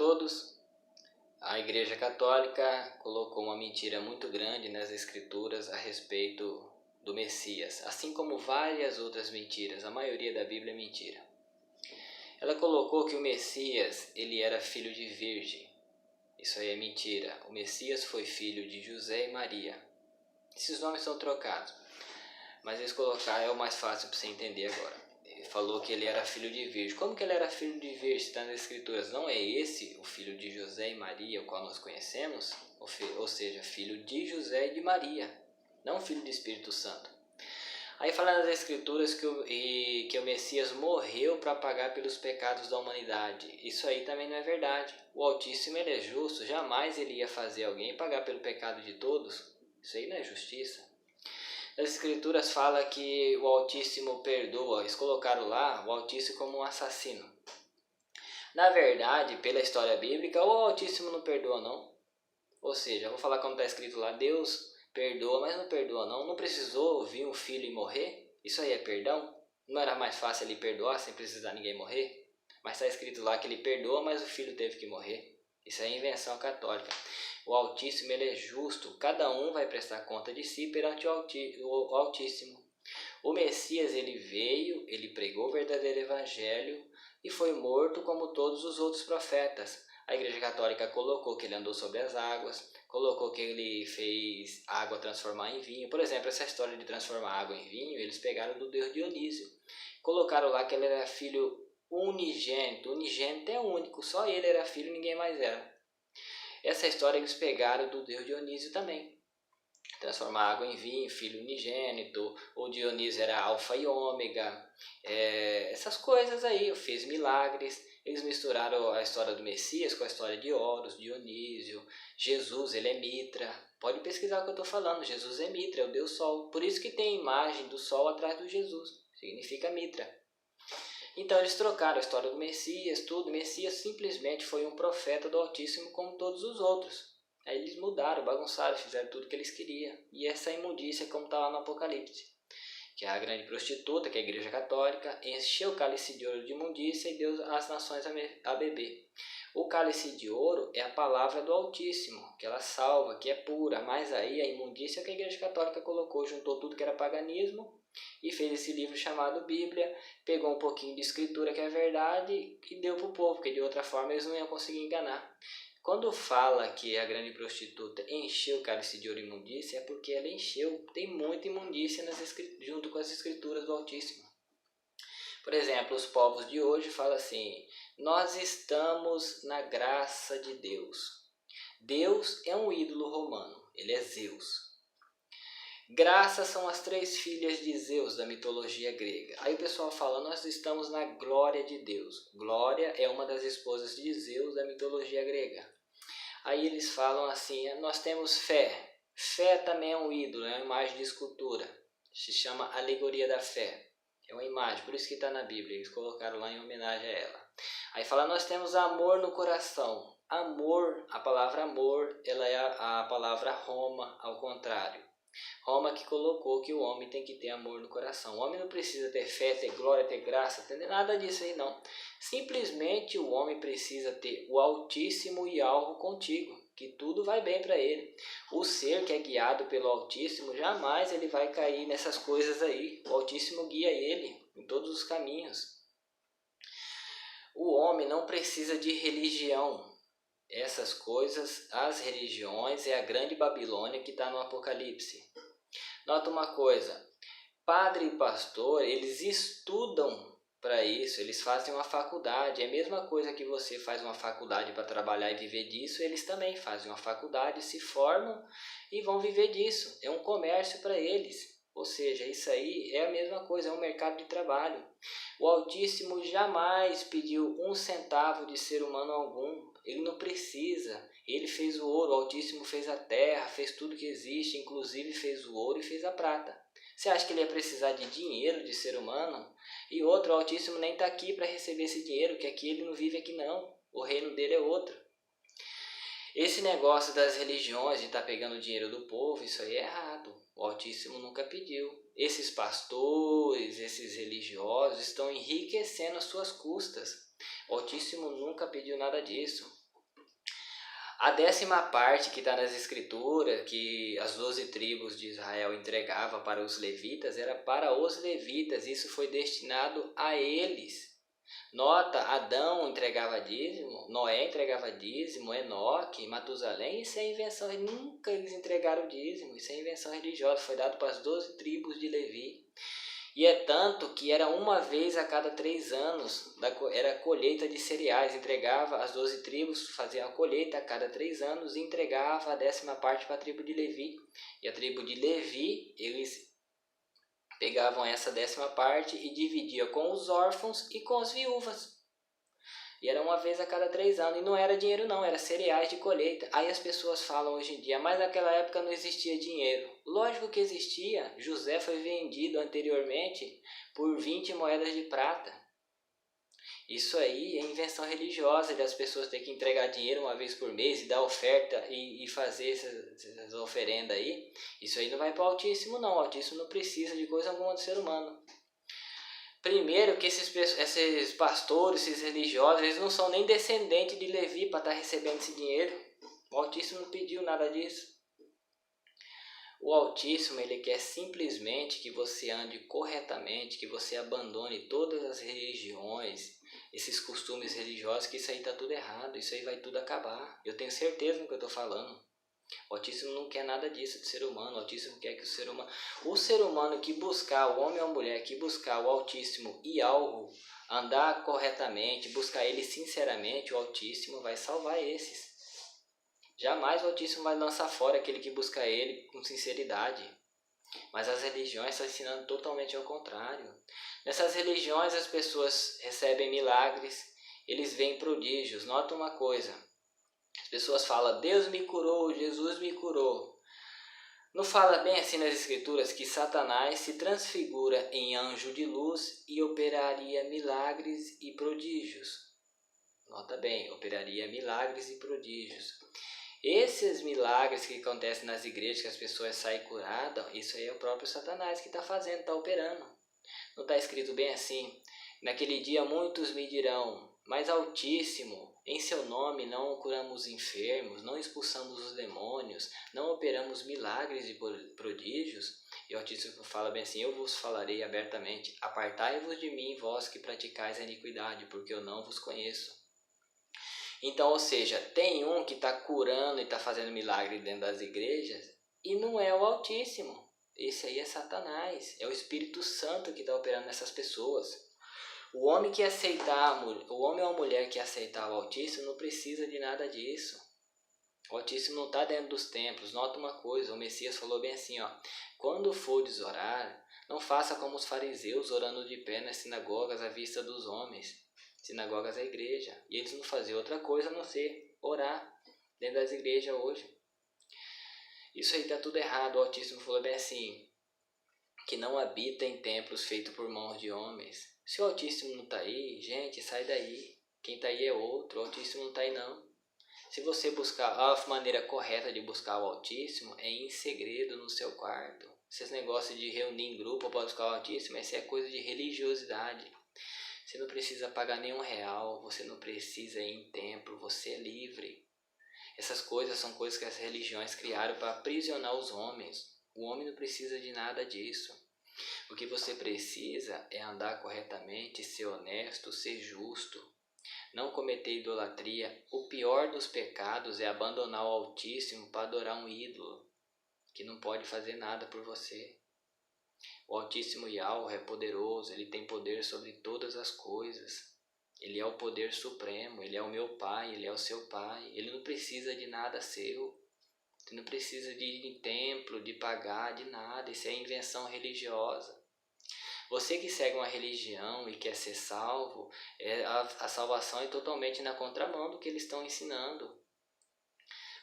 todos. A Igreja Católica colocou uma mentira muito grande nas Escrituras a respeito do Messias, assim como várias outras mentiras. A maioria da Bíblia é mentira. Ela colocou que o Messias ele era filho de virgem. Isso aí é mentira. O Messias foi filho de José e Maria. Esses nomes são trocados, mas eles colocaram é o mais fácil para você entender agora. Ele falou que ele era filho de virgem. Como que ele era filho de virgem? Está nas Escrituras. Não é esse o filho de José e Maria, o qual nós conhecemos? Ou seja, filho de José e de Maria, não filho do Espírito Santo. Aí fala nas Escrituras que o Messias morreu para pagar pelos pecados da humanidade. Isso aí também não é verdade. O Altíssimo ele é justo, jamais ele ia fazer alguém pagar pelo pecado de todos. Isso aí não é justiça. As Escrituras falam que o Altíssimo perdoa. Eles colocaram lá o Altíssimo como um assassino. Na verdade, pela história bíblica, o Altíssimo não perdoa não. Ou seja, eu vou falar como está escrito lá, Deus perdoa, mas não perdoa não. Não precisou vir um filho e morrer? Isso aí é perdão? Não era mais fácil ele perdoar sem precisar ninguém morrer? Mas está escrito lá que ele perdoa, mas o filho teve que morrer. Isso é invenção católica. O Altíssimo ele é justo, cada um vai prestar conta de si perante o Altíssimo. O Messias ele veio, ele pregou o verdadeiro evangelho e foi morto como todos os outros profetas. A Igreja Católica colocou que ele andou sobre as águas, colocou que ele fez água transformar em vinho. Por exemplo, essa história de transformar água em vinho, eles pegaram do deus Dionísio. Colocaram lá que ele era filho unigênito. Unigênito é único, só ele era filho, ninguém mais era. Essa história eles pegaram do deus Dionísio também. Transformar água em vinho, filho unigênito, o Dionísio era alfa e ômega, essas coisas aí, fez milagres. Eles misturaram a história do Messias com a história de Horus, Dionísio. Jesus, ele é Mitra. Pode pesquisar o que eu estou falando, Jesus é Mitra, é o Deus Sol. Por isso que tem a imagem do Sol atrás do Jesus, significa Mitra. Então eles trocaram a história do Messias, tudo. O Messias simplesmente foi um profeta do Altíssimo como todos os outros. Aí eles mudaram, bagunçaram, fizeram tudo o que eles queriam. E essa imundícia como está lá no Apocalipse, que é a grande prostituta, que é a Igreja Católica, encheu o cálice de ouro de imundícia e deu às nações a beber. O cálice de ouro é a palavra do Altíssimo, que ela salva, que é pura. Mas aí a imundícia que a Igreja Católica colocou, juntou tudo que era paganismo e fez esse livro chamado Bíblia, pegou um pouquinho de escritura que é verdade e deu para o povo, porque de outra forma eles não iam conseguir enganar. Quando fala que a grande prostituta encheu o cálice de ouro e imundícia, é porque ela encheu, tem muita imundícia junto com as escrituras do Altíssimo. Por exemplo, os povos de hoje falam assim, nós estamos na graça de Deus. Deus é um ídolo romano, ele é Zeus. Graças são as 3 filhas de Zeus da mitologia grega. Aí o pessoal fala, nós estamos na glória de Deus. Glória é uma das esposas de Zeus da mitologia grega. Aí eles falam assim, nós temos fé. Fé também é um ídolo, é uma imagem de escultura. Se chama alegoria da fé. É uma imagem, por isso que está na Bíblia. Eles colocaram lá em homenagem a ela. Aí fala, nós temos amor no coração. Amor, a palavra amor, ela é a palavra Roma, ao contrário. Roma que colocou que o homem tem que ter amor no coração. O homem não precisa ter fé, ter glória, ter graça, ter nada disso aí não. Simplesmente o homem precisa ter o Altíssimo e algo contigo, que tudo vai bem para ele. O ser que é guiado pelo Altíssimo, jamais ele vai cair nessas coisas aí. O Altíssimo guia ele em todos os caminhos. O homem não precisa de religião. Essas coisas, as religiões, é a grande Babilônia que está no Apocalipse. Nota uma coisa, padre e pastor, eles estudam para isso, eles fazem uma faculdade. É a mesma coisa que você faz uma faculdade para trabalhar e viver disso, eles também fazem uma faculdade, se formam e vão viver disso. É um comércio para eles. Ou seja, isso aí é a mesma coisa, é um mercado de trabalho. O Altíssimo jamais pediu 1 centavo de ser humano algum. Ele não precisa. Ele fez o ouro, o Altíssimo fez a terra, fez tudo que existe, inclusive fez o ouro e fez a prata. Você acha que ele ia precisar de dinheiro de ser humano? E outro, o Altíssimo nem está aqui para receber esse dinheiro, que aqui ele não vive aqui não. O reino dele é outro. Esse negócio das religiões de estar pegando dinheiro do povo, isso aí é errado. O Altíssimo nunca pediu. Esses pastores, esses religiosos estão enriquecendo às suas custas. O Altíssimo nunca pediu nada disso. A 10ª parte que está nas escrituras, que as 12 tribos de Israel entregavam para os levitas, era para os levitas, isso foi destinado a eles. Nota, Adão entregava dízimo, Noé entregava dízimo, Enoque, Matusalém, isso é invenção, nunca eles entregaram dízimo, isso é invenção religiosa, foi dado para as 12 tribos de Levi. E é tanto que era uma vez a cada 3 anos, era colheita de cereais, entregava as 12 tribos, fazia a colheita a cada 3 anos e entregava a 10ª parte para a tribo de Levi. E a tribo de Levi, eles pegavam essa 10ª parte e dividia com os órfãos e com as viúvas. E era uma vez a cada 3 anos. E não era dinheiro não, era cereais de colheita. Aí as pessoas falam hoje em dia, mas naquela época não existia dinheiro. Lógico que existia. José foi vendido anteriormente por 20 moedas de prata. Isso aí é invenção religiosa de as pessoas terem que entregar dinheiro uma vez por mês e dar oferta e fazer essas oferendas aí. Isso aí não vai para o Altíssimo não. O Altíssimo não precisa de coisa alguma do ser humano. Primeiro que esses pastores, esses religiosos, eles não são nem descendentes de Levi para estar recebendo esse dinheiro. O Altíssimo não pediu nada disso. O Altíssimo, ele quer simplesmente que você ande corretamente, que você abandone todas as religiões, esses costumes religiosos, que isso aí está tudo errado, isso aí vai tudo acabar. Eu tenho certeza do que eu estou falando. O Altíssimo não quer nada disso do ser humano. O Altíssimo quer que o ser humano que buscar, o homem ou a mulher que buscar o Altíssimo e algo, andar corretamente, buscar ele sinceramente, o Altíssimo vai salvar esses. Jamais o Altíssimo vai lançar fora aquele que busca ele com sinceridade. Mas as religiões estão ensinando totalmente ao contrário. Nessas religiões as pessoas recebem milagres, eles veem prodígios. Nota uma coisa. As pessoas falam, Deus me curou, Jesus me curou. Não fala bem assim nas escrituras que Satanás se transfigura em anjo de luz e operaria milagres e prodígios. Nota bem, operaria milagres e prodígios. Esses milagres que acontecem nas igrejas, que as pessoas saem curadas, isso aí é o próprio Satanás que está fazendo, está operando. Não está escrito bem assim? Naquele dia muitos me dirão, mas Altíssimo, em seu nome não curamos enfermos, não expulsamos os demônios, não operamos milagres e prodígios. E o Altíssimo fala bem assim, eu vos falarei abertamente, apartai-vos de mim, vós que praticais a iniquidade, porque eu não vos conheço. Então, ou seja, tem um que está curando e está fazendo milagre dentro das igrejas e não é o Altíssimo. Esse aí é Satanás, é o Espírito Santo que está operando nessas pessoas. O homem o homem ou a mulher que aceitar o Altíssimo não precisa de nada disso. O Altíssimo não está dentro dos templos. Nota uma coisa, o Messias falou bem assim, ó, quando fordes orar, não faça como os fariseus orando de pé nas sinagogas à vista dos homens. Sinagogas é a igreja. E eles não faziam outra coisa a não ser orar dentro das igrejas hoje. Isso aí está tudo errado. O Altíssimo falou bem assim, que não habita em templos feitos por mãos de homens. Se o Altíssimo não está aí, gente, sai daí. Quem está aí é outro, o Altíssimo não está aí não. Se você buscar a maneira correta de buscar o Altíssimo, é em segredo no seu quarto. Esses negócios de reunir em grupo para buscar o Altíssimo, isso é coisa de religiosidade. Você não precisa pagar nenhum real, você não precisa ir em templo, você é livre. Essas coisas são coisas que as religiões criaram para aprisionar os homens. O homem não precisa de nada disso. O que você precisa é andar corretamente, ser honesto, ser justo. Não cometer idolatria. O pior dos pecados é abandonar o Altíssimo para adorar um ídolo que não pode fazer nada por você. O Altíssimo Yahweh é poderoso, ele tem poder sobre todas as coisas. Ele é o poder supremo, ele é o meu pai, ele é o seu pai. Ele não precisa de nada seu. Você não precisa de ir em templo, de pagar, de nada. Isso é invenção religiosa. Você que segue uma religião e quer ser salvo, a salvação é totalmente na contramão do que eles estão ensinando.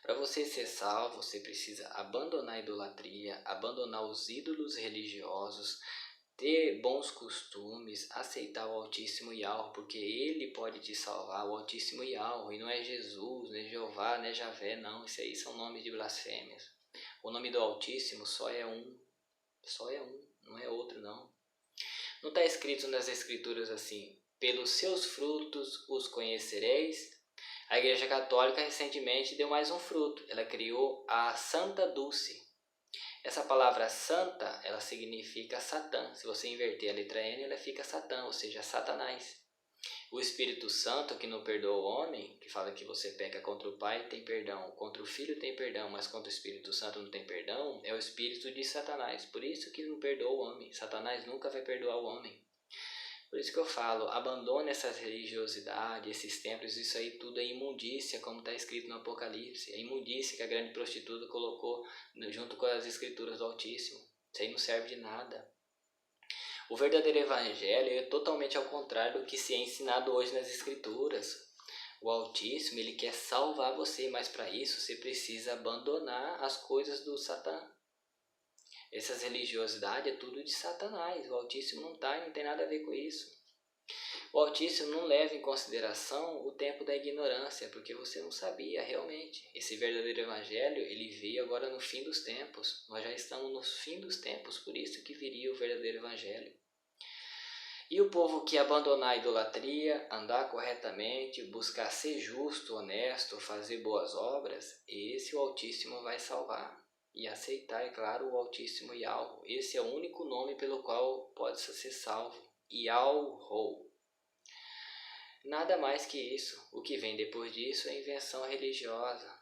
Para você ser salvo, você precisa abandonar a idolatria, abandonar os ídolos religiosos, ter bons costumes, aceitar o Altíssimo Yahweh, porque Ele pode te salvar, o Altíssimo Yahweh, e não é Jesus, não é Jeová, não é Javé, não, isso aí são nomes de blasfêmias. O nome do Altíssimo só é um, não é outro não. Não está escrito nas Escrituras assim, pelos seus frutos os conhecereis? A Igreja Católica recentemente deu mais um fruto. Ela criou a Santa Dulce. Essa palavra santa, ela significa Satã. Se você inverter a letra N, ela fica Satã, ou seja, Satanás. O Espírito Santo, que não perdoa o homem, que fala que você peca contra o Pai, tem perdão, contra o Filho tem perdão, mas contra o Espírito Santo não tem perdão, é o espírito de Satanás. Por isso que não perdoa o homem. Satanás nunca vai perdoar o homem. Por isso que eu falo, abandone essas religiosidades, esses templos, isso aí tudo é imundícia, como está escrito no Apocalipse. É imundícia que a grande prostituta colocou junto com as escrituras do Altíssimo. Isso aí não serve de nada. O verdadeiro evangelho é totalmente ao contrário do que se é ensinado hoje nas escrituras. O Altíssimo, ele quer salvar você, mas para isso você precisa abandonar as coisas do Satã. Essas religiosidades é tudo de Satanás. O Altíssimo não tem nada a ver com isso. O Altíssimo não leva em consideração o tempo da ignorância, porque você não sabia realmente. Esse verdadeiro evangelho, ele veio agora no fim dos tempos. Nós já estamos no fim dos tempos, por isso que viria o verdadeiro evangelho. E o povo que abandonar a idolatria, andar corretamente, buscar ser justo, honesto, fazer boas obras, esse o Altíssimo vai salvar. E aceitar, é claro, o Altíssimo Yahweh. Esse é o único nome pelo qual pode ser salvo. Yahweh. Nada mais que isso. O que vem depois disso é invenção religiosa.